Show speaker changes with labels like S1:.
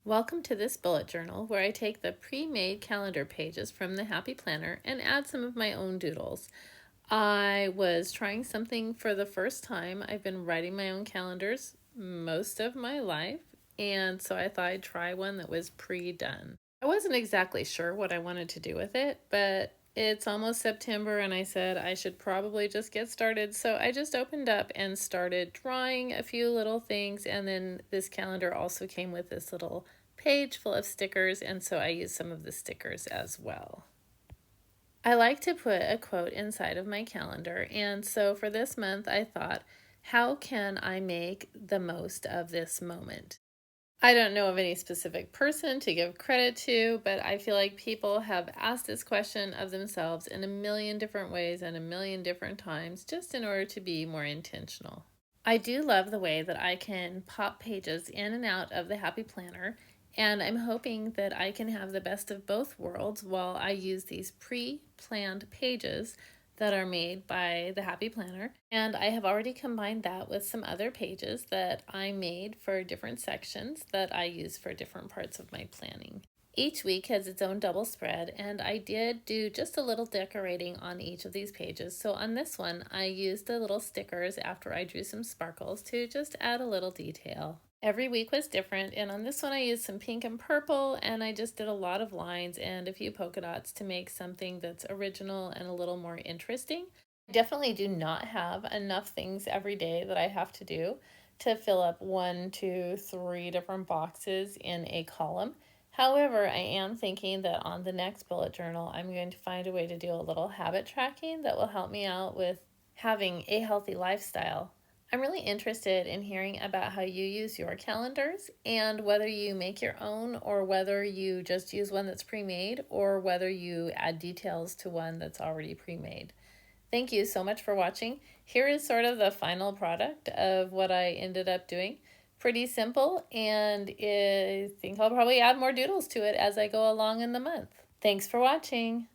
S1: Welcome to this bullet journal where I take the pre-made calendar pages from the Happy Planner and add some of my own doodles. I was trying something for the first time. I've been writing my own calendars most of my life, and so I thought I'd try one that was pre-done. I wasn't exactly sure what I wanted to do with it, but it's almost September and I said I should probably just get started. So I just opened up and started drawing a few little things, and then this calendar also came with this little page full of stickers, and so I used some of the stickers as well. I like to put a quote inside of my calendar, and so for this month I thought, how can I make the most of this moment? I don't know of any specific person to give credit to, but I feel like people have asked this question of themselves in a million different ways and a million different times just in order to be more intentional. I do love the way that I can pop pages in and out of the Happy Planner, and I'm hoping that I can have the best of both worlds while I use these pre-planned pages that are made by the Happy Planner. And I have already combined that with some other pages that I made for different sections that I use for different parts of my planning. Each week has its own double spread, and I did do just a little decorating on each of these pages. So on this one, I used the little stickers after I drew some sparkles to just add a little detail. Every week was different, and on this one I used some pink and purple, and I just did a lot of lines and a few polka dots to make something that's original and a little more interesting. I definitely do not have enough things every day that I have to do to fill up 1, 2, 3 different boxes in a column. However, I am thinking that on the next bullet journal, I'm going to find a way to do a little habit tracking that will help me out with having a healthy lifestyle. I'm really interested in hearing about how you use your calendars and whether you make your own or whether you just use one that's pre-made or whether you add details to one that's already pre-made. Thank you so much for watching. Here is sort of the final product of what I ended up doing. Pretty simple, and I think I'll probably add more doodles to it as I go along in the month. Thanks for watching.